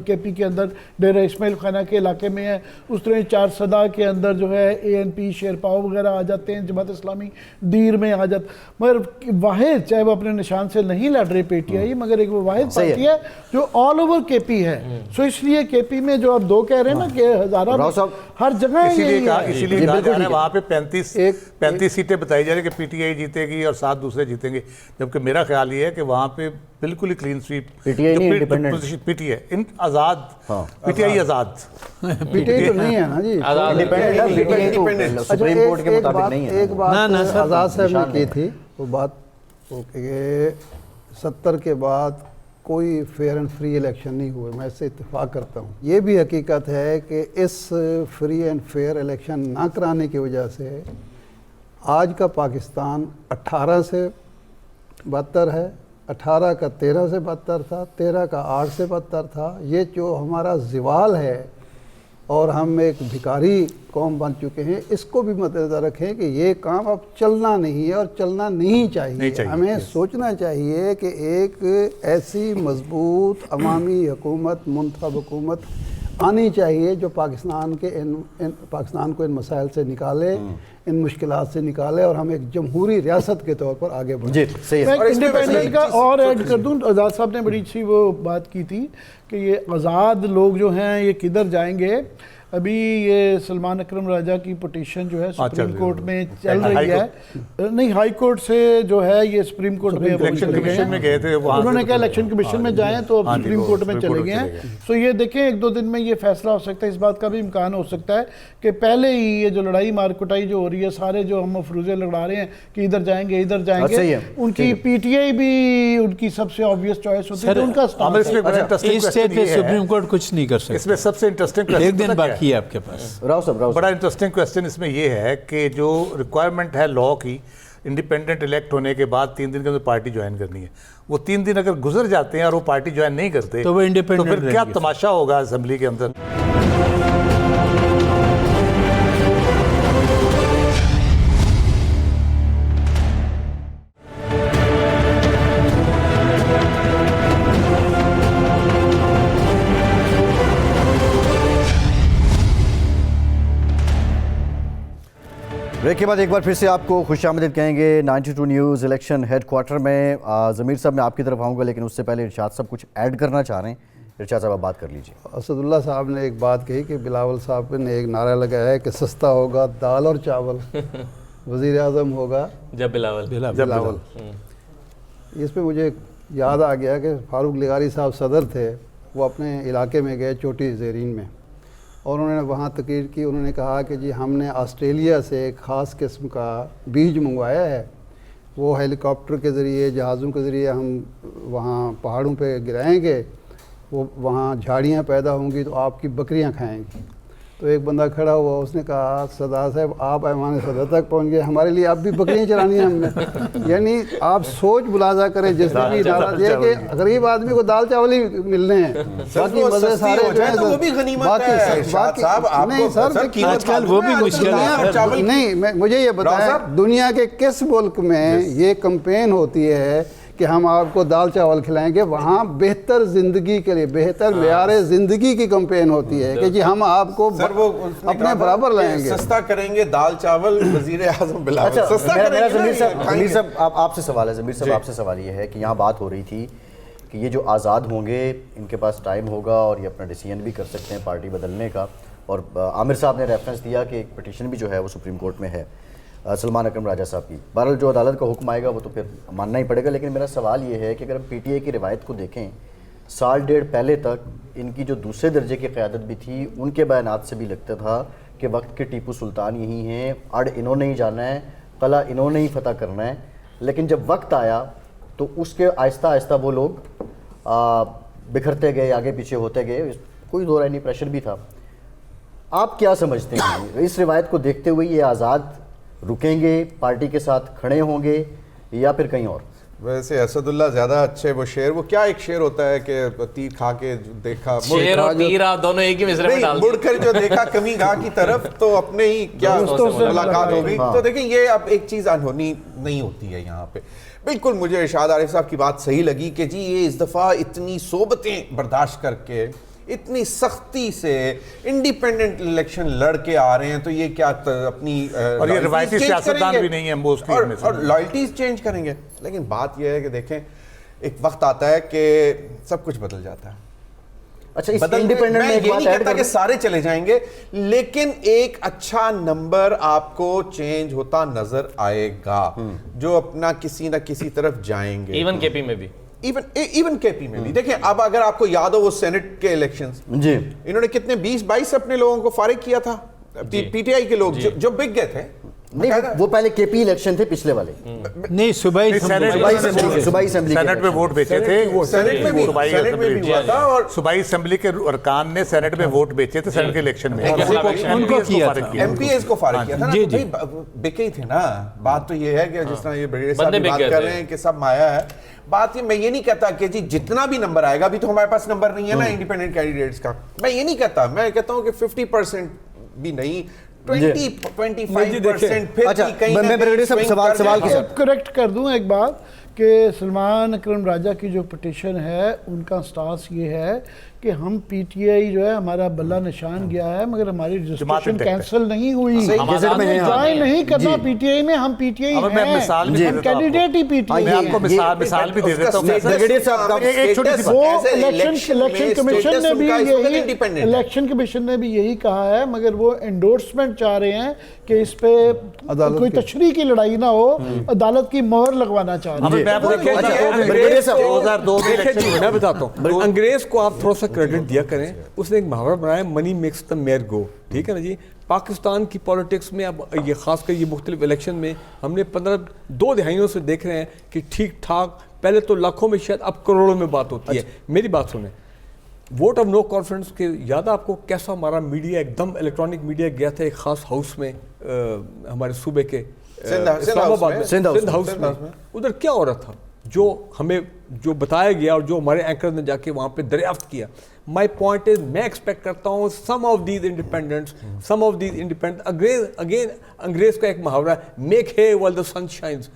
केपी के अंदर डेरा इस्माइल खाना के इलाके में है, उस तरह 4 सदा के अंदर जो है ANP शेरपाव वगैरह आ जाते हैं, जमात इस्लामी दीर में आ जाते, मगर वाहिद चाहे वो अपने निशान से नहीं लड़ रहे PTI मगर एक वो वाहिद पार्टी है जो ऑल ओवर केपी है। सो इसलिए केपी में जो आप 2 कह रहे हैं ना कि हज़ारा हर जगह इसीलिए वहाँ पे 35 सीटें बताई जा रही है कि PTI जीतेगी और 7 दूसरे जीतेंगे, जबकि मेरा ख्याल ये है कि वहाँ पे बिल्कुल ही क्लीन स्वीप PTI नहीं इंडिपेंडेंट PTI इन आज़ाद PTI आज़ाद PTI तो नहीं है ना जी, इंडिपेंडेंट सुप्रीम कोर्ट के मुताबिक नहीं है। एक बात आज़ाद साहब ने की थी वो बात कि 70 के बाद कोई फेयर एंड फ्री इलेक्शन नहीं हुए, मैं इससे इत्तेफाक करता हूँ। ये भी हकीकत है कि इस फ्री एंड फेयर इलेक्शन ना कराने की वजह से आज का पाकिस्तान 18 से बदतर है, 18 का 13 से बदतर था, 13 का 8 से बदतर था। ये जो हमारा ज़वाल है और हम एक भिखारी कौम बन चुके हैं, इसको भी मद्देनज़र रखें कि ये काम अब चलना नहीं है और चलना नहीं चाहिए। हमें सोचना चाहिए कि एक ऐसी मजबूत अवामी हुकूमत, मुंतखब हुकूमत आनी चाहिए जो पाकिस्तान को इन मसाइल से निकाले, इन मुश्किलात से निकाले और हम एक जमहूरी रियासत के तौर पर आगे बढ़े। मैं इंडिपेंडेंट का और ऐड कर दूं, आज़ाद साहब ने बड़ी अच्छी वो बात की थी कि ये आज़ाद लोग जो हैं ये किधर जाएंगे। अभी ये सलमान अकरम राजा की पिटीशन जो है सुप्रीम कोर्ट में चल रही है, नहीं हाई कोर्ट से जो है ये सुप्रीम कोर्ट में इलेक्शन कमीशन में गए थे, उन्होंने कहा इलेक्शन कमीशन में जाएं तो अब सुप्रीम कोर्ट में चले गए हैं। सो ये देखें 1-2 दिन में ये फैसला हो सकता है। इस बात का भी इम्कान हो सकता है कि पहले ही ये जो लड़ाई मारकुटाई जो हो रही है, सारे जो हम अफरूजे लड़ा रहे हैं कि इधर जाएंगे इधर जाएंगे, उनकी PTI भी उनकी सबसे ऑब्वियस चॉइस होती है, उनका सुप्रीम कोर्ट कुछ नहीं कर सकता। इसमें सबसे इंटरेस्टिंग एक दिन बाकी है आपके पास। बड़ा इंटरेस्टिंग क्वेश्चन इसमें यह है कि जो रिक्वायरमेंट है लॉ की, इंडिपेंडेंट इलेक्ट होने के बाद 3 दिन के अंदर पार्टी ज्वाइन करनी है, वो 3 दिन अगर गुजर जाते हैं और वो पार्टी ज्वाइन नहीं करते तो वो इंडिपेंडेंट, तो फिर क्या तमाशा होगा असेंबली के अंदर। ब्रेक के बाद एक बार फिर से आपको खुशामदीद कहेंगे 92 न्यूज़ इलेक्शन हेडक्वार्टर में। ज़मीर साहब मैं आपकी तरफ आऊँगा लेकिन उससे पहले इरशाद साहब कुछ ऐड करना चाह रहे हैं। इरशाद साहब आप बात कर लीजिए। असदुल्ला साहब ने एक बात कही कि बिलावल साहब ने एक नारा लगाया है कि सस्ता होगा दाल और चावल, वज़ीर आज़म होगा जब बिलावल। इस पर मुझे याद आ गया कि फारूक लिगारी साहब सदर थे, वो अपने इलाके में गए चोटी ज़ेरीन में, और उन्होंने वहाँ तकरीर की। उन्होंने कहा कि जी हमने ऑस्ट्रेलिया से एक ख़ास किस्म का बीज मंगवाया है, वो हेलीकॉप्टर के ज़रिए, जहाज़ों के ज़रिए हम वहाँ पहाड़ों पे गिराएंगे, वो वहाँ झाड़ियाँ पैदा होंगी तो आपकी बकरियाँ खाएंगी। तो एक बंदा खड़ा हुआ, उसने कहा सरदार साहब आप ऐवान सदर तक पहुँच गए, हमारे लिए आप भी बकरियाँ चरानी है हमने। यानी आप सोच मुलाजा करें जिसने भी इदारा दिया कि गरीब आदमी को दाल चावल ही मिलने हैं, बाकी मजे सारे जो है वो भी गनीमत है। नहीं सर, आजकल वो भी मुश्किल है। नहीं, मुझे ये बताएं दुनिया के किस मुल्क में ये कैंपेन होती है कि हम आपको दाल चावल खिलाएंगे? वहाँ बेहतर ज़िंदगी के लिए, बेहतर मेयारे ज़िंदगी की कैंपेन होती है कि जी हम आपको अपने बराबर लाएंगे, सस्ता करेंगे दाल चावल। वज़ीर आज़म बिलावल अच्छा, सस्ता मेरा करेंगे। ज़मीर साहब आपसे सवाल है, ज़मीर साहब आपसे सवाल ये है कि यहाँ बात हो रही थी कि ये जो आज़ाद होंगे इनके पास टाइम होगा और ये अपना डिसीजन भी कर सकते हैं पार्टी बदलने का, और आमिर साहब ने रेफरेंस दिया कि एक पिटीशन भी जो है वो सुप्रीम कोर्ट में है सलमान अकरम राजा साहब की। बहरहाल जो अदालत का हुक्म आएगा वो तो फिर मानना ही पड़ेगा। लेकिन मेरा सवाल ये है कि अगर हम पीटीआई की रिवायत को देखें, साल डेढ़ पहले तक इनकी जो दूसरे दर्जे की क़यादत भी थी, उनके बयानात से भी लगता था कि वक्त के टीपू सुल्तान यही हैं, अड़ इन्होंने ही जाना है, कला इन्होंने ही फतह करना है। लेकिन जब वक्त आया तो उसके आहिस्ता आहिस्ता वो लोग बिखरते गए, आगे पीछे होते गए, कोई दो राय नहीं, प्रेशर भी था। आप क्या समझते हैं इस रिवायत को देखते हुए, ये आज़ाद रुकेंगे, पार्टी के साथ खड़े होंगे या फिर कहीं और? वैसे असदुल्ला ज़्यादा अच्छे वो शेर, वो क्या एक शेर होता है कि तीर खा के देखा, शेर और तीर आप दोनों एक ही मिसरे में डाल दिए। मुड़कर जो देखा कमी घा की तरफ तो अपने ही क्या मुलाकात हो गई। तो देखिए ये अब एक चीज़ अनहोनी नहीं होती है यहाँ पे। बिल्कुल मुझे इरशाद आरिफ साहब की बात सही लगी कि जी ये इस दफ़ा इतनी सोबतें बर्दाश्त करके, इतनी सख्ती से इंडिपेंडेंट इलेक्शन लड़ के आ रहे हैं, तो ये क्या अपनी और ये रिवायती सियासतदान भी नहीं है मोस्टली, और लॉयल्टीज चेंज करेंगे। लेकिन बात यह है कि देखें एक वक्त आता है कि सब कुछ बदल जाता है। अच्छा, इस इंडिपेंडेंट में एक ये बात नहीं ऐड कहता कर कि सारे चले जाएंगे, लेकिन एक अच्छा नंबर आपको चेंज होता नजर आएगा जो अपना किसी ना किसी तरफ जाएंगे। इवन केपी में भी, इवन केपी में भी देखें। अब अगर आपको याद हो वो सेनेट के इलेक्शंस जी, इन्होंने कितने 20-22 अपने लोगों को फारिग किया था, पीटीआई के लोग जो बिक गए थे। नहीं वो पहले केपी इलेक्शन थे पिछले वाले, नहीं सुबह सूबाई असेंबली सेनेट में वोट बेचे थे, सेनेट में भी हुआ था, और सूबाई असेंबली के अरकान ने सेनेट में वोट बेचे थे सेनेट के इलेक्शन में, उनको किया था, एमपीएस को फारिग किया था ना। तो भाई बिके ही थे ना। बात तो ये है कि जिस तरह ये ब्रिगेडियर साहब बात कर रहे हैं कि सब माया है, बात ये, मैं ये नहीं कहता कि जी जितना भी नंबर आएगा, अभी तो हमारे पास नंबर नहीं है ना इंडिपेंडेंट कैंडिडेट्स का, मैं ये नहीं कहता, मैं कहता हूँ कि 50% भी नहीं, 20-25% फिर अच्छा, कहीं मैं ब्रिगेडियर साहब सवाल की करेक्ट कर दूं एक बात कि सलमान अकरम राजा की जो पिटीशन है उनका स्टांस ये है कि हम पीटीआई जो है हमारा बल्ला निशान गया है, मगर हमारी रजिस्ट्रेशन कैंसिल नहीं हुई, ज्वाइन नहीं करना पीटीआई में, हम पीटीआई हैं, हम कैंडिडेट ही पीटीआई मैं आपको मिसाल भी दे देता हूं। ब्रिगेडियर साहब एक छोटी सी वो बात, इलेक्शन कमीशन ने भी यही कहा है, मगर वो एंडोर्समेंट चाह रहे हैं कि इस पे कोई तशरीह की लड़ाई ना हो, अदालत की मोहर लगवाना चाह रहे हैं। मैं बताता हूँ, अंग्रेज को आप थोड़ा सा क्रेडिट दिया करें। उसने एक मुहावरा बनाया, मनी मेक्स द मेयर गो, ठीक है ना जी। पाकिस्तान की पॉलिटिक्स में अब ये खासकर ये मुख्तलिफ इलेक्शन में हमने 2 दहाइयों से देख रहे हैं कि ठीक ठाक, पहले तो लाखों में शायद अब करोड़ों में बात होती है। मेरी बात सुने, वोट ऑफ नो कॉन्फ्रेंस के याद आपको कैसा हमारा मीडिया एकदम इलेक्ट्रॉनिक मीडिया गया था एक खास हाउस में, हमारे सूबे के इस्लामाबाद में, सिंध हाउस में। उधर क्या हो रहा था, जो हमें जो बताया गया और जो हमारे एंकर ने जाके वहाँ पे दरियाफ्त किया। माय पॉइंट इज, मैं एक्सपेक्ट करता हूँ सम ऑफ दीज इंडिपेंडेंट अंग्रेज का एक मुहावरा, make hay while the sun shines,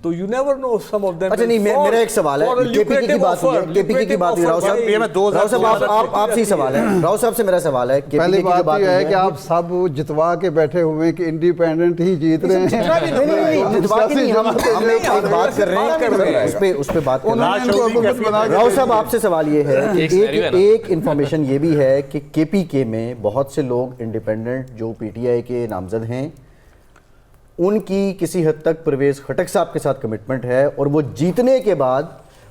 तो you never know some of them. अच्छा नहीं, मेरा एक सवाल है, केपीके की बात हुई, केपीके की बात हुई, राव साहब आपसे सवाल है, राव साहब से मेरा सवाल है, पहली बात यह है कि आप सब जितवा के बैठे हुए हैं कि इंडिपेंडेंट ही जीत रहे हैं। हम एक बात कर रहे हैं, उस पे बात कर रहे हैं। राव साहब आपसे सवाल ये है कि एक इंफॉर्मेशन ये भी है कि केपीके में बहुत से लोग इंडिपेंडेंट जो पीटीआई के नामजद हैं, उनकी किसी हद तक परवेज खटक साहब के साथ कमिटमेंट है, और वो जीतने के बाद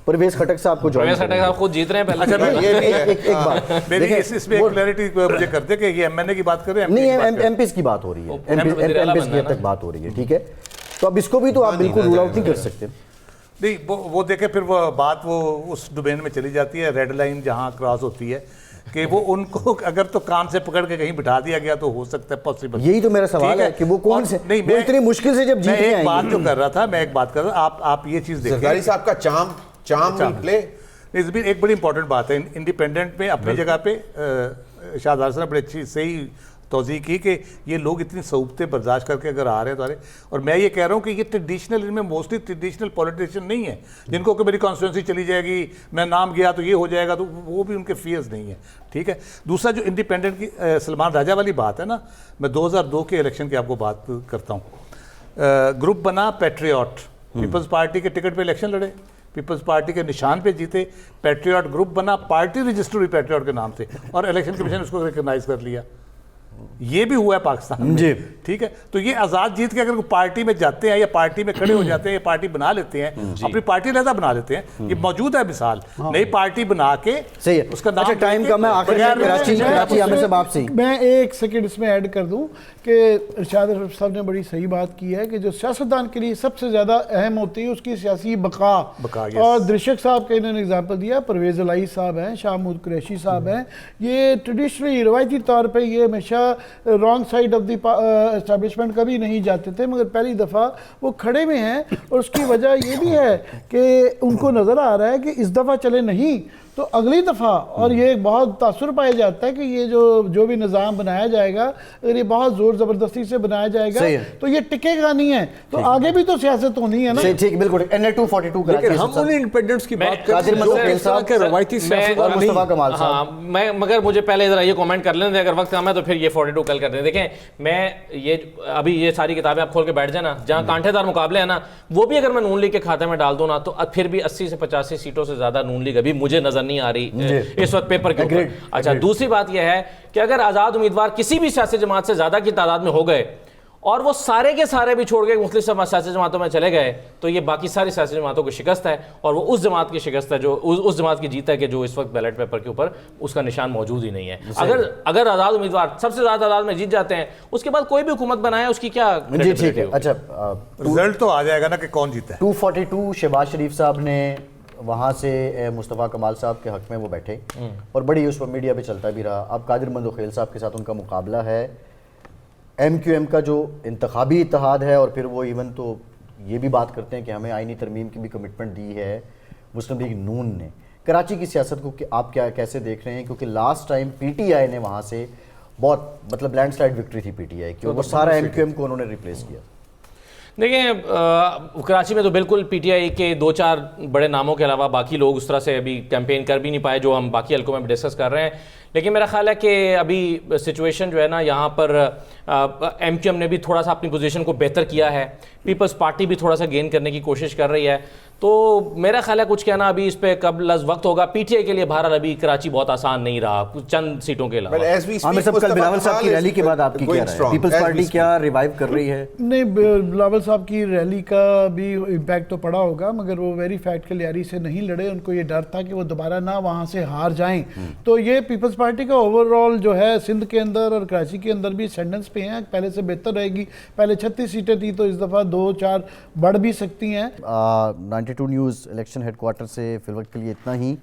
परवेज खटक साहब को ज्वाइन प्रवेश खट्टर साहब खुद जीत रहे हैं पहले। अच्छा, ये भी है। एक बात मेरी देखें, इसमें एक क्लैरिटी मुझे कर दे कि ये एमएनए की बात कर रहे हैं, नहीं MP की बात कर रहे हैं? एमपीज की बात हो रही है, वज़ीर-ए-आला एमपीज की हद तक बात हो रही है, ठीक है। तो अब इसको भी तो आप बिल्कुल रूल आउट नहीं कर सकते। नहीं, वो देखे फिर वो बात वो उस डोमेन में चली जाती है, रेड लाइन जहाँ क्रॉस होती है कि वो उनको अगर तो कान से पकड़ के कहीं बिठा दिया गया तो हो सकता है पॉसिबल। यही तो मेरा सवाल है कि वो कौन से, नहीं, वो इतनी मुश्किल से जब जीत मैं के एक बात आएंगे। जो कर रहा था, मैं एक बात कर रहा था, आप ये चीज़ देखिए, जरदारी साहब का चाम विल प्ले। इसमें एक बड़ी इंपॉर्टेंट बात है, इंडिपेंडेंट में अपनी जगह पे शाहजाद साहब ने बड़ी अच्छी सही तौज़ीह की कि ये लोग इतनी सऊबतें बर्दाश्त करके अगर आ रहे हैं तो आ रहे हैं। और मैं ये कह रहा हूँ कि ये ट्रेडिशनल, इनमें मोस्टली ट्रेडिशनल पॉलिटिशियन नहीं है जिनको कि मेरी कॉन्स्टिट्यूंसी चली जाएगी, मैं नाम गया तो ये हो जाएगा, तो वो भी उनके फियर्स नहीं है, ठीक है। दूसरा जो इंडिपेंडेंट की सलमान राजा वाली बात है ना, मैं 2002 के इलेक्शन की आपको बात करता हूँ। ग्रुप बना पैट्रियट, पीपल्स पार्टी के टिकट पर इलेक्शन लड़े, पीपल्स पार्टी के निशान पे जीते, पैट्रियट ग्रुप बना, पार्टी रजिस्टर हुई पैट्रियट के नाम से और इलेक्शन कमीशन उसको रिकॉग्नाइज कर लिया। ये भी हुआ है पाकिस्तान में, जी। ठीक है। तो ये आज़ाद जीत के अगर वो पार्टी में जाते हैं या पार्टी में खड़े हो जाते हैं या पार्टी बना लेते हैं, अपनी पार्टी अलग बना लेते हैं, ये मौजूद है मिसाल, नई पार्टी बना के सही है। उसका नाम अच्छा, टाइम कम है, आखिर में कराची आमिर साहब आपसे ही। मैं एक सेकंड इसमें ऐड कर दूं कि इरशाद साहब ने बड़ी सही बात की है कि जो सियासतदान के लिए सबसे ज़्यादा अहम होती है उसकी सियासी बका। yes। और दृशक साहब के इन्होंने एग्जाम्पल दिया, परवेज़ इलाही साहब हैं, शाह महमूद कुरैशी साहब हैं, ये ट्रेडिशनली रवायती तौर पर ये हमेशा wrong side of the establishment कभी नहीं जाते थे, मगर पहली दफ़ा वो खड़े में हैं। और उसकी वजह ये भी है कि उनको नज़र आ रहा है कि इस दफ़ा चले नहीं तो अगली दफ़ा, और ये एक बहुत तासुर पाया जाता है कि ये जो भी निज़ाम बनाया जाएगा, अगर ये बहुत ज़ोर ज़बरदस्ती से बनाया जाएगा तो ये टिकेगा नहीं है, तो आगे भी तो सियासत होनी है ना। ठीक, बिल्कुल। NA 242 लेकिन हम उन इंडिपेंडेंट्स की बात कर कादिर मंसूर खेल साहब के रवायती सियासत और मुस्तफा कमाल साहब। हाँ, मैं मगर मुझे पहले जरा ये कमेंट कर लेने दें, अगर वक्त कम है तो फिर ये 42 कल कर दें। देखें, मैं ये अभी ये सारी किताबें आप खोल के बैठ जाना, जहाँ कांटेदार मुकाबले हैं ना, वो भी अगर मैं नून लीग के खाते में डाल दूँ ना, तो फिर भी 80 से 85 सीटों से ज़्यादा नून लीग अभी मुझे नज़र नहीं आ रही इस वक्त पेपर के ऊपर। अच्छा, दूसरी बात यह है कि अगर आज़ाद उम्मीदवार किसी भी सियासी जमात से ज़्यादा की तादाद में हो गए और वो सारे के सारे भी छोड़ के मुख्तलिफ सियासी जमातों में चले गए, तो ये बाकी सारी सियासी जमातों की शिकस्त है, और वो उस जमात की शिकस्त है जो उस जमात की जीत है कि जो इस वक्त बैलेट पेपर के ऊपर उसका निशान मौजूद ही नहीं है। अगर आज़ाद उम्मीदवार सबसे ज़्यादा तादाद में जीत जाते हैं, उसके बाद कोई भी हुकूमत बनाए उसकी क्या जी, ठीक है। अच्छा, रिजल्ट तो आ जाएगा ना कि कौन जीता है। 242 शहबाज शरीफ साहब ने वहाँ से मुस्तफ़ा कमाल साहब के हक़ में वो बैठे और बड़ी उस पर मीडिया पे चलता भी रहा। अब कादिर मंसूर खेल साहब के साथ उनका मुकाबला है, MQM का जो इंतखाबी इत्तेहाद है, और फिर वो इवन तो ये भी बात करते हैं कि हमें आईनी तरमीम की भी कमिटमेंट दी है मुस्लिम लीग नून ने। कराची की सियासत को आप क्या कैसे देख रहे हैं, क्योंकि लास्ट टाइम PTI ने वहाँ से बहुत मतलब लैंडस्लाइड विक्ट्री थी PTI की, वो सारा MQM को उन्होंने रिप्लेस किया। देखिए, कराची में तो बिल्कुल PTI के 2-4 बड़े नामों के अलावा बाकी लोग उस तरह से अभी कैंपेन कर भी नहीं पाए जो हम बाकी हल्कों में डिस्कस कर रहे हैं। लेकिन मेरा ख्याल है कि अभी सिचुएशन जो है ना, यहाँ पर MQM ने भी थोड़ा सा अपनी पोजीशन को बेहतर किया है, पीपल्स पार्टी भी थोड़ा सा गेन करने की कोशिश कर रही है, तो मेरा ख्याल है कुछ कहना अभी इस पे कब लज वक्त होगा। PTI के लिए बहरहाल अभी कराची बहुत आसान नहीं रहा चंद सीटों के अलावा। आमिर साहब, कल बिलावल साहब की रैली के बाद आपकी क्या राय है? पीपल्स पार्टी क्या रिवाइव कर रही है? नहीं, बिलावल साहब की रैली का भी इम्पैक्ट तो पड़ा होगा, मगर वो वेरी फैक्ट क्लियरिटी से नहीं लड़े, उनको ये डर था कि वो दोबारा ना वहाँ से हार जाएं। तो ये पीपल्स पार्टी का ओवरऑल जो है सिंध के अंदर और कराची के अंदर भी सेंडेंस पे हैं, पहले से बेहतर रहेगी। पहले 36 सीटें थी तो इस दफ़ा 2-4 बढ़ भी सकती हैं। 92 न्यूज़ इलेक्शन हेडक्वार्टर से फिलवक्त के लिए इतना ही।